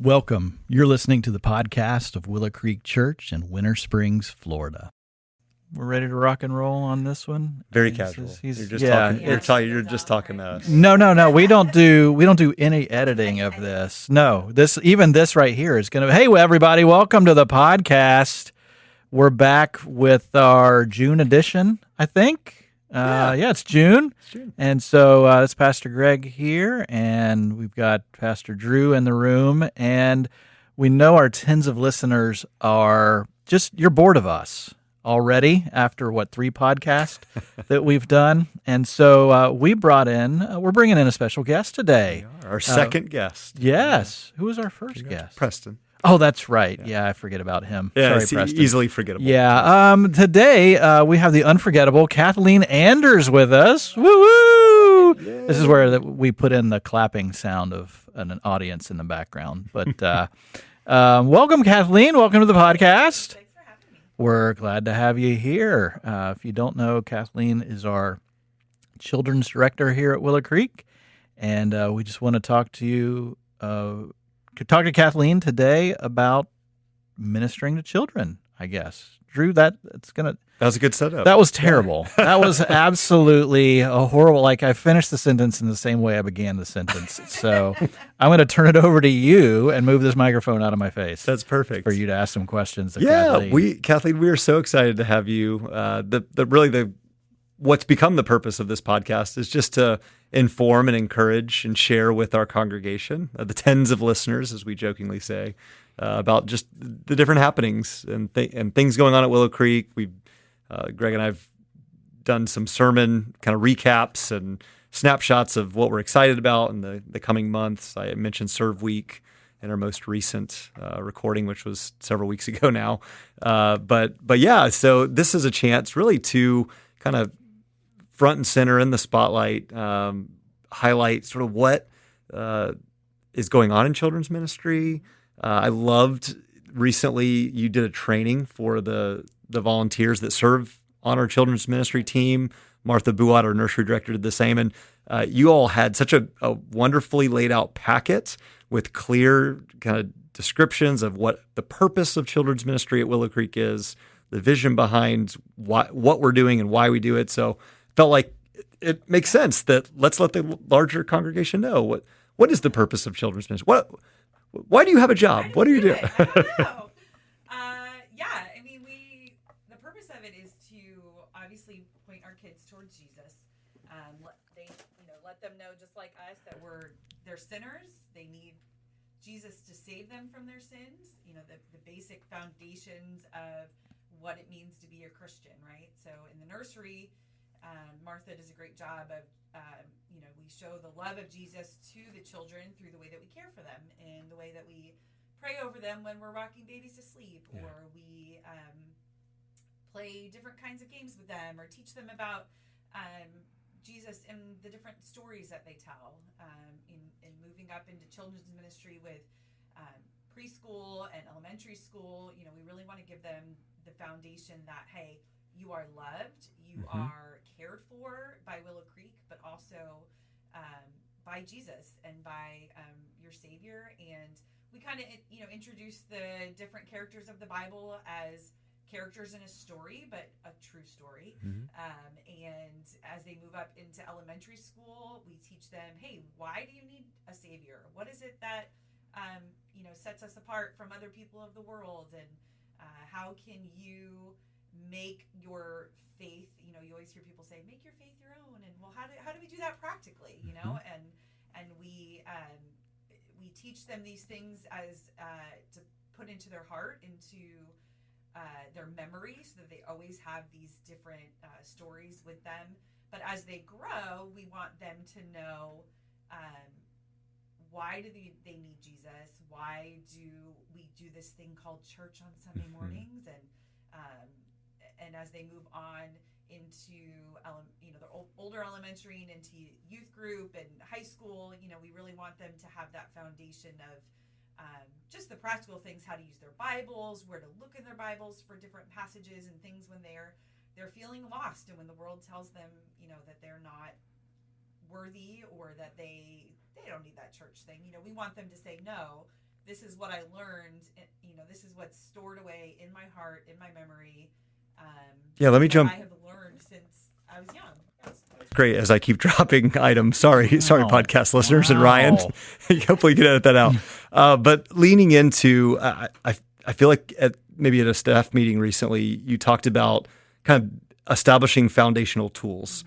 Welcome. You're listening to the podcast of Willow Creek Church in Winter Springs, Florida. We're ready to rock and roll on this one. Very casual. You're just talking to us. No. We don't do any editing of this. No, this right here is going to. Hey, everybody! Welcome to the podcast. We're back with our June edition. I think. Yeah, it's June. And so it's Pastor Greg here, and we've got Pastor Drew in the room, and we know our tens of listeners are you're bored of us already after 3 podcasts that we've done. And so we're bringing in a special guest today. Our second guest. Yes. Who was our first guest? Preston. Oh, that's right. Yeah, I forget about him. Yeah, sorry, Preston. Easily forgettable. Yeah. Today we have the unforgettable Kathleen Anders with us. Woo woo! Yeah. This is where we put in the clapping sound of an audience in the background. But welcome, Kathleen. Welcome to the podcast. Thanks for having me. We're glad to have you here. If you don't know, Kathleen is our children's director here at Willow Creek, and we just want to talk to you. Talk to Kathleen today about ministering to children, I guess. Drew, that was a good setup. That was terrible. That was absolutely a horrible. I finished the sentence in the same way I began the sentence. So I'm going to turn it over to you and move this microphone out of my face. That's perfect. For you to ask some questions. Kathleen, we are so excited to have you. What's become the purpose of this podcast is just to inform and encourage and share with our congregation, the tens of listeners, as we jokingly say, about just the different happenings and things going on at Willow Creek. Greg and I have done some sermon kind of recaps and snapshots of what we're excited about in the coming months. I mentioned Serve Week in our most recent recording, which was several weeks ago now. But yeah, so this is a chance really to kind of front and center in the spotlight, highlight sort of what is going on in children's ministry. I loved recently you did a training for the volunteers that serve on our children's ministry team. Martha Buat, our nursery director, did the same. And you all had such a wonderfully laid out packet with clear kind of descriptions of what the purpose of children's ministry at Willow Creek is, the vision behind what we're doing and why we do it. So felt like it makes sense that let's let the larger congregation know what is the purpose of children's ministry. Why do you have a job? What do you do? I don't know. The purpose of it is to obviously point our kids towards Jesus. Let them know, just like us, that they're sinners. They need Jesus to save them from their sins. The basic foundations of what it means to be a Christian, right? So in the nursery, Martha does a great job of, we show the love of Jesus to the children through the way that we care for them and the way that we pray over them when we're rocking babies to sleep, or we play different kinds of games with them, or teach them about Jesus and the different stories that they tell. In moving up into children's ministry with preschool and elementary school, we really want to give them the foundation that, hey, you are loved, you are cared for by Willow Creek, but also by Jesus and by your Savior. And we kind of, introduce the different characters of the Bible as characters in a story, but a true story. And as they move up into elementary school, we teach them, hey, why do you need a Savior? What is it that sets us apart from other people of the world? And how can you make your faith, you always hear people say, make your faith your own. And how do we do that practically, and we teach them these things as to put into their heart, into their memory, so that they always have these different stories with them. But as they grow, we want them to know, why do they need Jesus? Why do we do this thing called church on Sunday mornings? And as they move on into the older elementary and into youth group and high school, we really want them to have that foundation of just the practical things, how to use their Bibles, where to look in their Bibles for different passages and things when they're feeling lost, and when the world tells them, that they're not worthy, or that they don't need that church thing. We want them to say, no, this is what I learned. This is what's stored away in my heart, in my memory. Yeah, let me jump. I have learned since I was young. Yes. Great. As I keep dropping items, sorry, podcast listeners and Wow. Ryan. Hopefully, you can edit that out. But leaning into, I feel like maybe at a staff meeting recently, you talked about kind of establishing foundational tools.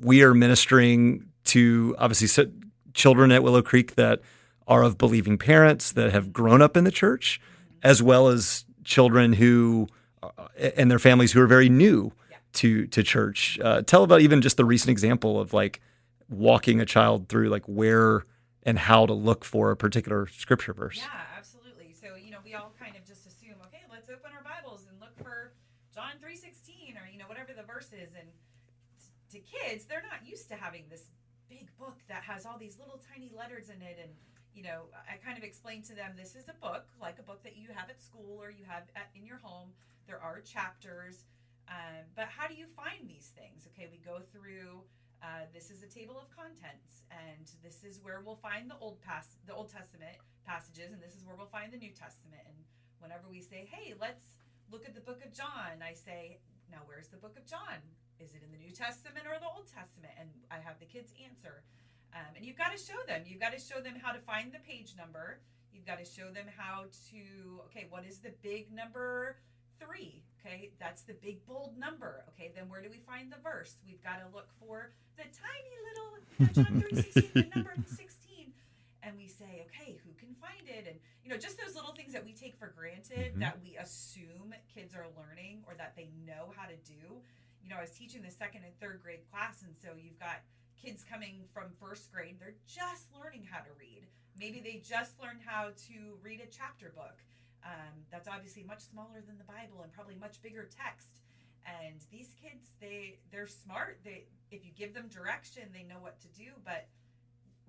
We are ministering to obviously children at Willow Creek that are of believing parents that have grown up in the church, as well as children who and their families who are very new to church. Tell about even just the recent example of like walking a child through like where and how to look for a particular scripture verse. Yeah, absolutely. So, we all kind of just assume, okay, let's open our Bibles and look for John 3:16 or, whatever the verse is. And to kids, they're not used to having this big book that has all these little tiny letters in it. And, I kind of explained to them, this is a book, like a book that you have at school or you have in your home. There are chapters. But how do you find these things? Okay, we go through, this is a table of contents, and this is where we'll find the Old Testament passages, and this is where we'll find the New Testament. And whenever we say, hey, let's look at the book of John, I say, now where's the book of John? Is it in the New Testament or the Old Testament? And I have the kids answer. And you've got to show them. You've got to show them how to find the page number. You've got to show them how to, okay, what is the big number 3? Okay, that's the big bold number. Okay, then where do we find the verse? We've got to look for the tiny little John 3:16, the number 16. And we say, okay, who can find it? And, just those little things that we take for granted that we assume kids are learning or that they know how to do. I was teaching the 2nd and 3rd grade class, and so you've got kids coming from 1st grade. They're just learning how to read. Maybe they just learned how to read a chapter book. That's obviously much smaller than the Bible and probably much bigger text. And these kids, they're smart. If you give them direction, they know what to do. But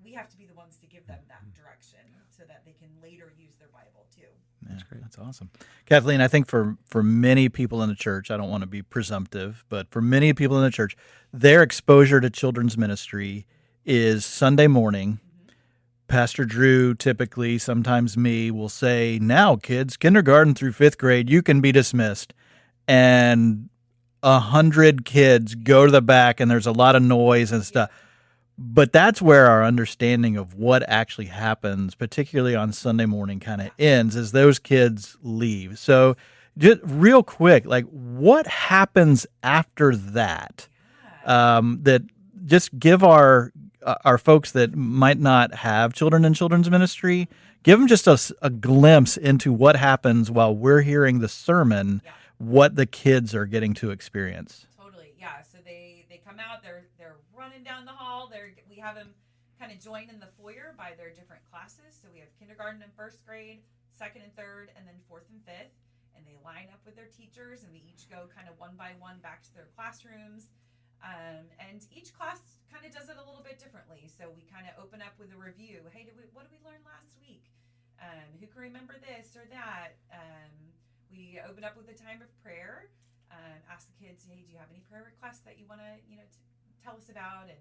we have to be the ones to give them that direction so that they can later use their Bible too. That's great. That's awesome. Kathleen, I think for many people in the church, I don't want to be presumptive, but for many people in the church, their exposure to children's ministry is Sunday morning. Pastor Drew, typically, sometimes me, will say, now, kids, kindergarten through 5th grade, you can be dismissed. And 100 kids go to the back, and there's a lot of noise and stuff. But that's where our understanding of what actually happens, particularly on Sunday morning, kind of ends as those kids leave. So just real quick, like what happens after that? That just give our folks that might not have children in children's ministry, give them just a glimpse into what happens while we're hearing the sermon, what the kids are getting to experience. Totally, yeah. So they come out, they're running down the hall. We have them kind of join in the foyer by their different classes. So we have kindergarten and 1st grade, 2nd and 3rd, and then 4th and 5th. And they line up with their teachers, and we each go kind of one by one back to their classrooms. And each class kind of does it a little bit differently. So we kind of open up with a review. Hey, what did we learn last week? Who can remember this or that? We open up with a time of prayer. Ask the kids, hey, do you have any prayer requests that you want to, tell us about and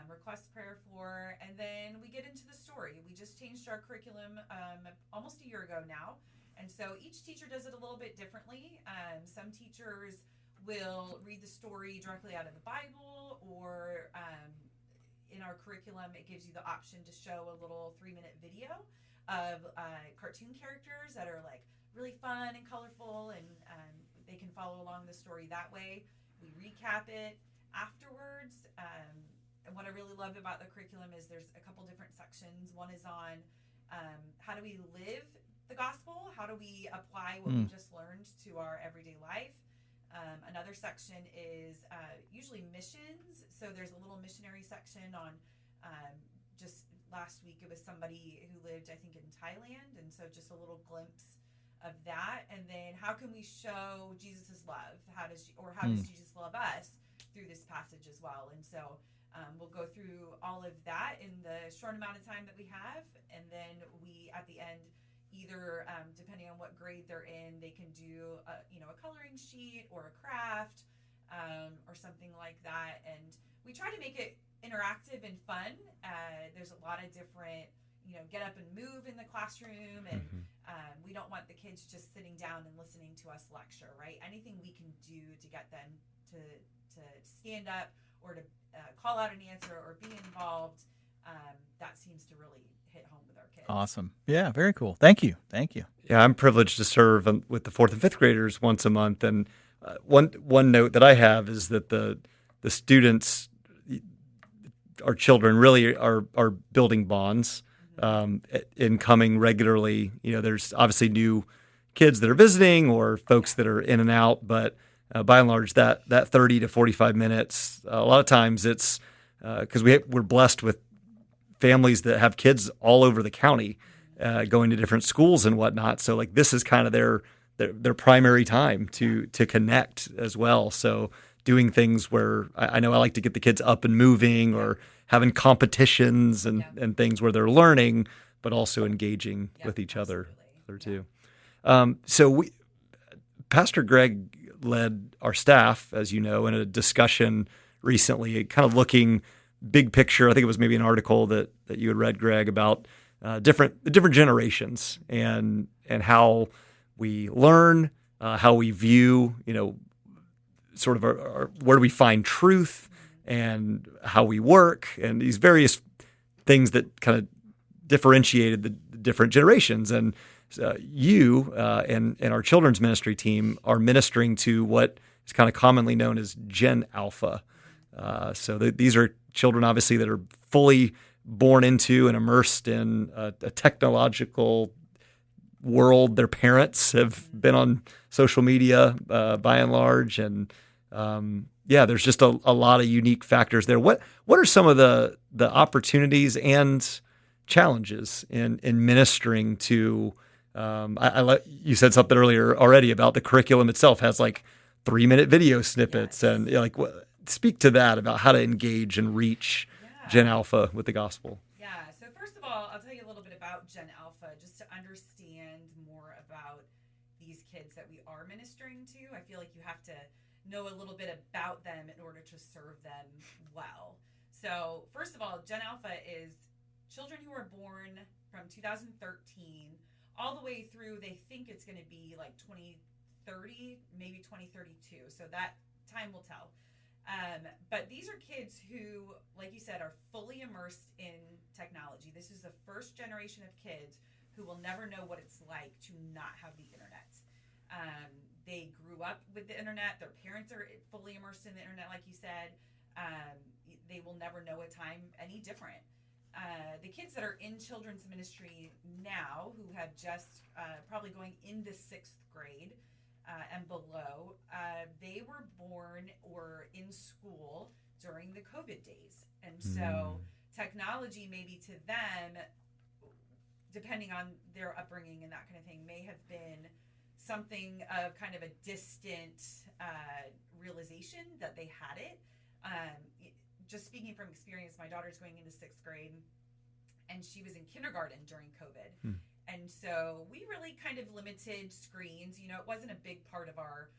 request prayer for? And then we get into the story. We just changed our curriculum almost a year ago now. And so each teacher does it a little bit differently. Some teachers will read the story directly out of the Bible, or in our curriculum, it gives you the option to show a little 3-minute video of cartoon characters that are like really fun and colorful, and they can follow along the story that way. We recap it afterwards. And what I really love about the curriculum is there's a couple different sections. One is on how do we live the gospel? How do we apply what we just learned to our everyday life? Another section is usually missions. So there's a little missionary section on just last week it was somebody who lived, I think, in Thailand. And so just a little glimpse of that. And then how can we show Jesus' love? How does Jesus love us through this passage as well? And so we'll go through all of that in the short amount of time that we have. And then we, at the end, either depending on what grade they're in, they can do a coloring sheet or a craft or something like that. And we try to make it interactive and fun. There's a lot of different get up and move in the classroom, and we don't want the kids just sitting down and listening to us lecture, right? Anything we can do to get them to stand up or to call out an answer or be involved, that seems to really hit home with our kids. Awesome. Yeah, very cool. Thank you. Yeah, I'm privileged to serve with the 4th and 5th graders once a month, and one note that I have is that the students, our children, really are building bonds in coming regularly. There's obviously new kids that are visiting or folks that are in and out, but by and large, that 30 to 45 minutes, a lot of times it's because we're blessed with families that have kids all over the county going to different schools and whatnot. So like this is kind of their primary time to connect as well. So doing things where I know I like to get the kids up and moving or having competitions and things where they're learning, but also engaging with each other too. So Pastor Greg led our staff, as you know, in a discussion recently, kind of looking big picture. I think it was maybe an article that you had read, Greg, about different generations and how we learn, how we view, sort of our where do we find truth and how we work, and these various things that kind of differentiated the different generations. And you and our children's ministry team are ministering to what is kind of commonly known as Gen Alpha. So these are children, obviously, that are fully born into and immersed in a technological world. Their parents have been on social media by and large, and there's just a lot of unique factors there. What are some of the opportunities and challenges in ministering to? You said something earlier already about the curriculum itself has like 3-minute video snippets, and speak to that about how to engage and reach Gen Alpha with the gospel. Yeah. So first of all, I'll tell you a little bit about Gen Alpha, just to understand more about these kids that we are ministering to. I feel like you have to know a little bit about them in order to serve them well. So first of all, Gen Alpha is children who were born from 2013 all the way through, they think it's going to be like 2030, maybe 2032. So that time will tell. But these are kids who, like you said, are fully immersed in technology. This is the first generation of kids who will never know what it's like to not have the internet. They grew up with the internet. Their parents are fully immersed in the internet, like you said. They will never know a time any different. The kids that are in children's ministry now, who have just probably going into 6th grade and below, they were born or in school during the COVID days. And so technology maybe to them, depending on their upbringing and that kind of thing, may have been something of kind of a distant realization that they had it. Just speaking from experience, my daughter's going into 6th grade, and she was in kindergarten during COVID. And so we really kind of limited screens. It wasn't a big part of our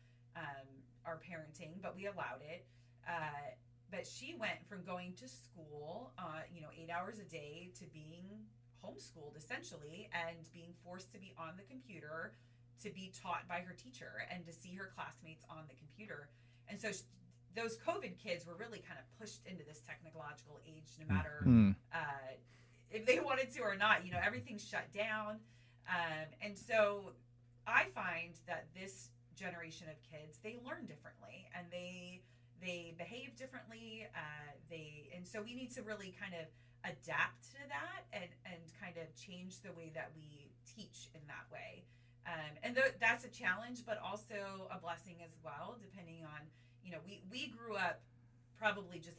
parenting, but we allowed it. But she went from going to school, 8 hours a day, to being homeschooled essentially, and being forced to be on the computer, to be taught by her teacher, and to see her classmates on the computer. And so those COVID kids were really kind of pushed into this technological age, no matter if they wanted to or not. Everything's shut down. And so I find that this generation of kids, they learn differently, and they behave differently. And so we need to really kind of adapt to that and kind of change the way that we teach in that way. And that's a challenge, but also a blessing as well, depending on, we grew up probably just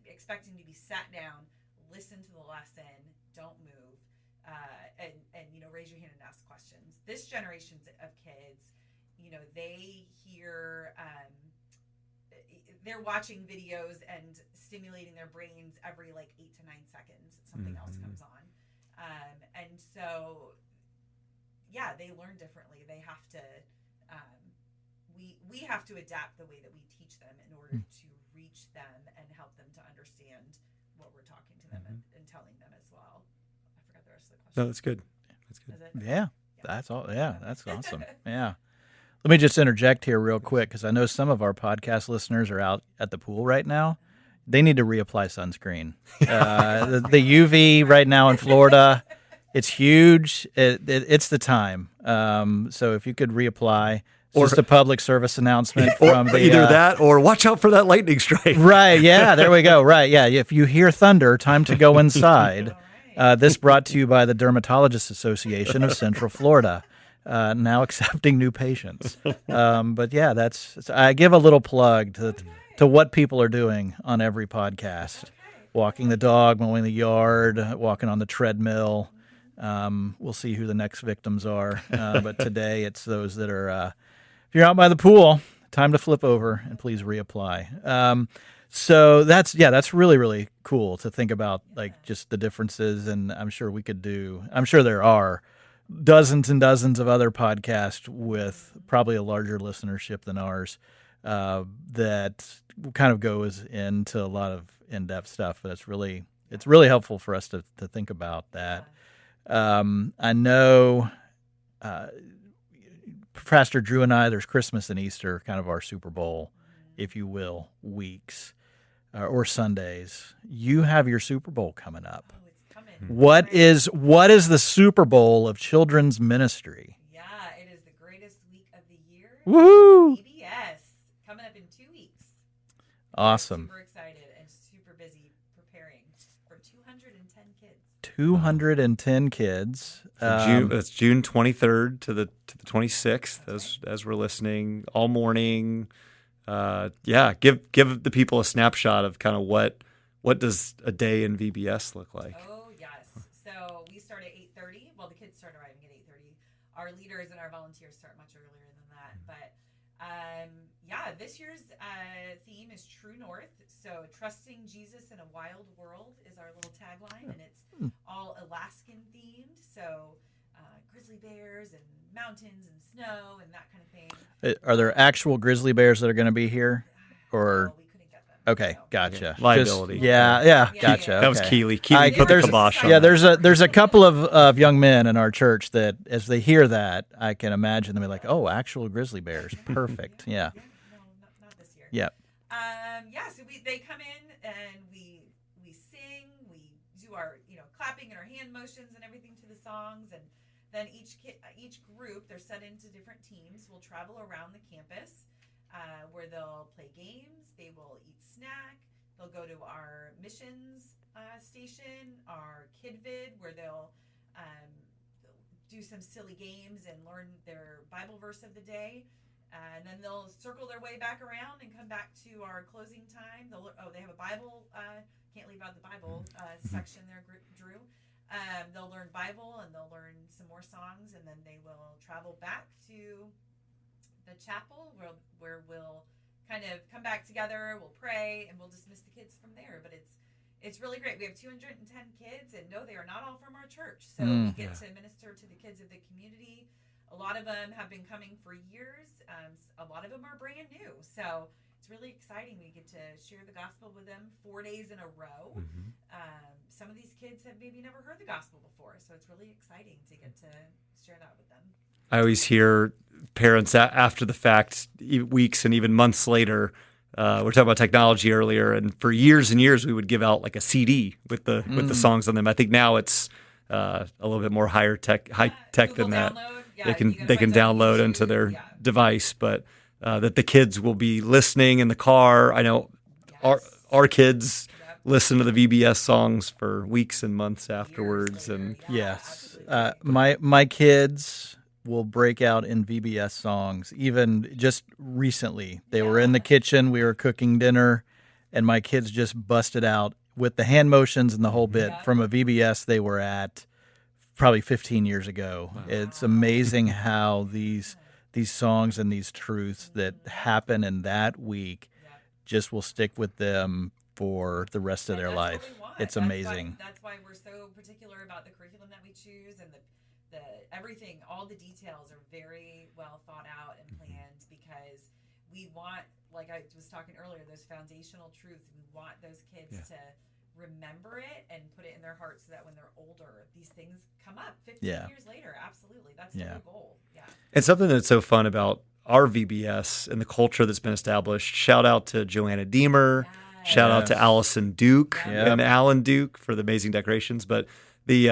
expecting to be sat down, listen to the lesson, don't move, and raise your hand and ask questions. This generation of kids, they hear, they're watching videos and stimulating their brains every 8 to 9 seconds. Something else comes on. And so, they learn differently. They have to, we have to adapt the way that we teach them in order to reach them and help them to understand what we're talking to them and telling them as well. I forgot forgot the rest of the question. No, that's good. That's good. Is it? Yeah, that's all. Yeah, that's awesome. Yeah. Let me just interject here real quick because I know some of our podcast listeners are out at the pool right now. They need to reapply sunscreen. The UV right now in Florida, it's huge. It's the time. So if you could reapply, it's just a public service announcement from the Either that or watch out for that lightning strike. Right. Yeah. There we go. Right. Yeah. If you hear thunder, time to go inside. This brought to you by the Dermatologists Association of Central Florida. Now accepting new patients. But yeah, I give a little plug to what people are doing on every podcast. Walking the dog, mowing the yard, walking on the treadmill. We'll see who the next victims are. But today it's those that are, if you're out by the pool, time to flip over and please reapply. So that's really, really cool to think about, like just the differences. And I'm sure there are dozens and dozens of other podcasts with probably a larger listenership than ours that kind of goes into a lot of in-depth stuff. But it's really helpful for us to think about that. I know Pastor Drew and I, there's Christmas and Easter, kind of our Super Bowl, if you will, weeks or Sundays. You have your Super Bowl coming up. Oh, it's coming. What is the Super Bowl of children's ministry? Yeah, it is the greatest week of the year. Woohoo! VBS coming up in 2 weeks. Awesome. Super excited and super busy preparing for 210 kids. 210 kids. It's June 23rd to the 26th as we're listening all morning. Give the people a snapshot of kind of what does a day in VBS look like. Oh yes. So we start at 8:30. Well, the kids start arriving at 8:30. Our leaders and our volunteers start much earlier than that. But this year's theme is True North. So trusting Jesus in a wild world is our little tagline, and it's all Alaskan themed. So grizzly bears and mountains and snow and that kind of thing. Are there actual grizzly bears that are going to be here? Or No, we couldn't get them. okay, So. gotcha. Liability. Yeah, gotcha. That was okay. Keely. Keely put the there's- kibosh on Yeah, that. there's a couple of young men in our church that, as they hear that, I can imagine them be like, "Oh, actual grizzly bears, perfect." Yeah, No, not this year. yeah. So they come in and we sing, we do our clapping and our hand motions and everything to the songs, and then each group, they're set into different teams, will travel around the campus where they'll play games, they will eat snack, they'll go to our missions station, our KidVid, where they'll do some silly games and learn their Bible verse of the day. And then they'll circle their way back around and come back to our closing time. They have a Bible. Can't leave out the Bible section there, Drew. They'll learn Bible and they'll learn some more songs, and then they will travel back to the chapel where we'll kind of come back together. We'll pray and we'll dismiss the kids from there. But it's really great. We have 210 kids, and no, they are not all from our church. So we get to minister to the kids of the community. A lot of them have been coming for years. A lot of them are brand new. So it's really exciting. We get to share the gospel with them 4 days in a row. Some of these kids have maybe never heard the gospel before. So it's really exciting to get to share that with them. I always hear parents after the fact, weeks and even months later. We're talking about technology earlier, and for years and years we would give out like a CD with the songs on them. I think now it's a little bit more high tech Google than that. download. Yeah, They can download into their device, but that the kids will be listening in the car. I know our kids listen to the VBS songs for weeks and months afterwards, and Yes, my kids will break out in VBS songs. Even just recently, they were in the kitchen. We were cooking dinner, and my kids just busted out with the hand motions and the whole bit from a VBS they were at probably 15 years ago. Wow. It's amazing how these songs and these truths that happen in that week just will stick with them for the rest of their life. It's amazing. That's why we're so particular about the curriculum that we choose, and the everything, all the details are very well thought out and planned, because we want, like I was talking earlier, those foundational truths. We want those kids to remember it and put it in their heart so that when they're older, these things come up 15 Yeah. years later. Absolutely. That's the whole goal. Yeah. And something that's so fun about our VBS and the culture that's been established. Shout out to Joanna Deemer. Yes. Shout out to Allison Duke Yep. and Alan Duke for the amazing decorations. But the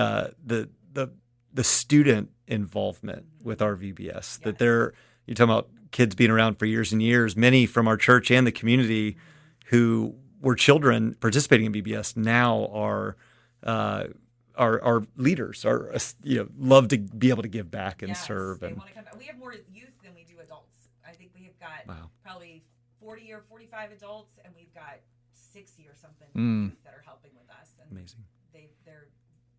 student involvement with our VBS, that you're talking about kids being around for years and years, many from our church and the community who were children participating in VBS now are leaders, love to be able to give back and serve. They And want to come back. We have more youth than we do adults. I think we have got probably 40 or 45 adults, and we've got 60 or something youth that are helping with us. And amazing. They're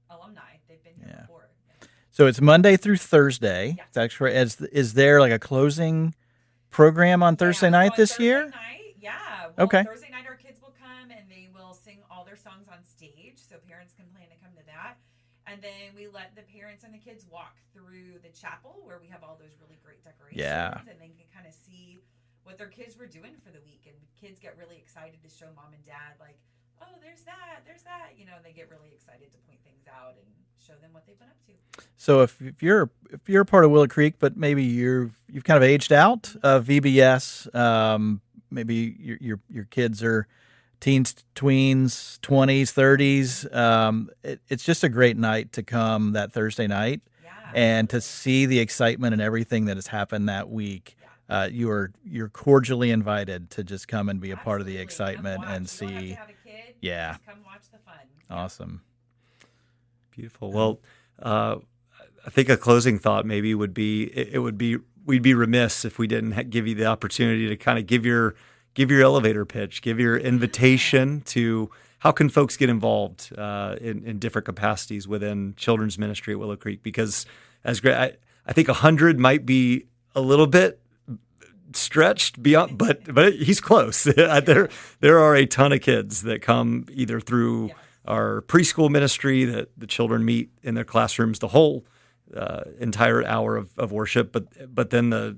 alumni. They've been here before. Yeah. So it's Monday through Thursday. Yes. That's correct. Is there like a closing program on Thursday night this year? Okay. Thursday night our kids will come and they will sing all their songs on stage, so parents can plan to come to that. And then we let the parents and the kids walk through the chapel where we have all those really great decorations. Yeah. And they can kind of see what their kids were doing for the week. And kids get really excited to show mom and dad, like, oh, there's that. And they get really excited to point things out and show them what they've been up to. So if you're a part of Willow Creek, but maybe you've kind of aged out of VBS, maybe your kids are teens, tweens, 20s, 30s. It's just a great night to come that Thursday night and to see the excitement and everything that has happened that week. You're cordially invited to just come and be a part of the excitement and see. You don't have to have a kid. Yeah. Just come watch the fun. Awesome. Beautiful. Well, I think a closing thought maybe would be we'd be remiss if we didn't give you the opportunity to kind of give your elevator pitch, give your invitation to how can folks get involved in different capacities within children's ministry at Willow Creek. Because as great, I think 100 might be a little bit stretched beyond, but he's close. There are a ton of kids that come either through our preschool ministry that the children meet in their classrooms the whole entire hour of worship, but then the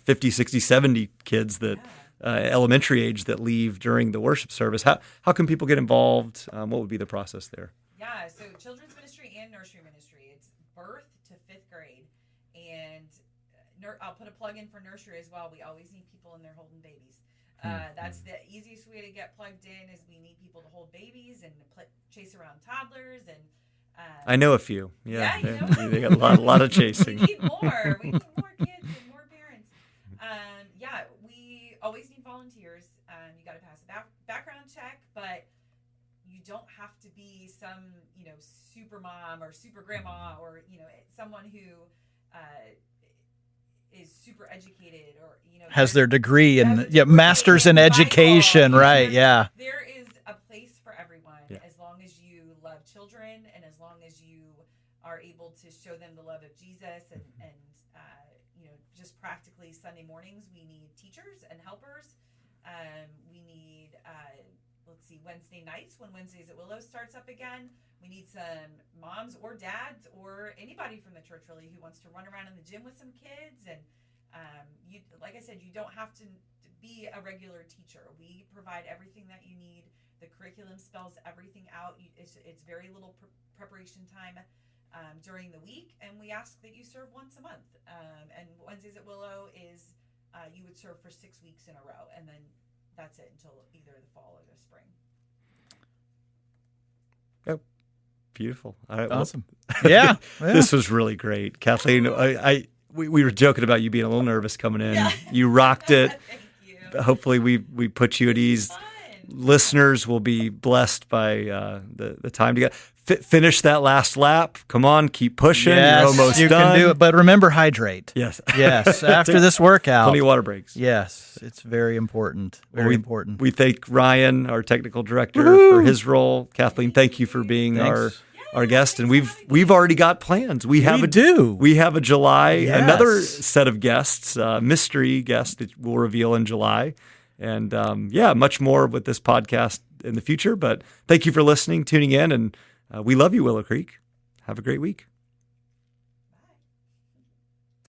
50, 60, 70 kids that elementary age that leave during the worship service. How can people get involved? What would be the process there? Yeah, so children's ministry and nursery ministry. It's birth to 5th grade, and I'll put a plug in for nursery as well. We always need people in there holding babies. That's the easiest way to get plugged in is we need people to hold babies and chase around toddlers. And I know a few. Yeah, you know they got a lot of chasing. We need more. We need more kids and more parents. We always need volunteers. You got to pass a background check, but you don't have to be some super mom or super grandma or someone who is super educated or has their degree and masters in education, right? Yeah. There is a place for everyone as long as you love children and as long as you are able to show them the love of Jesus and just practically Sunday mornings we need teachers and helpers. We need Wednesday nights when Wednesdays at Willow starts up again. We need some moms or dads or anybody from the church really who wants to run around in the gym with some kids. And like I said, you don't have to be a regular teacher. We provide everything that you need. The curriculum spells everything out. It's very little preparation time during the week, and we ask that you serve once a month. And Wednesdays at Willow is you would serve for 6 weeks in a row, and then that's it until either the fall or the spring. Yep. Beautiful. All right, awesome. Well, yeah. This was really great. Kathleen, we were joking about you being a little nervous coming in. Yeah. You rocked it. Thank you. Hopefully we put you at ease. Fun. Listeners will be blessed by the time to get finish that last lap. Come on, keep pushing. Yes, You're almost you done. can do it, but remember, hydrate. Yes. Yes. After this workout, Plenty of water breaks. yes, it's very important. Very important. We thank Ryan, our technical director, Woo-hoo. for his role. Kathleen, thank you for being Thanks. our guest, and we've already got plans. We have a July another set of guests, mystery guests that we'll reveal in July, and much more with this podcast in the future. But thank you for listening, tuning in, and we love you, Willow Creek. Have a great week.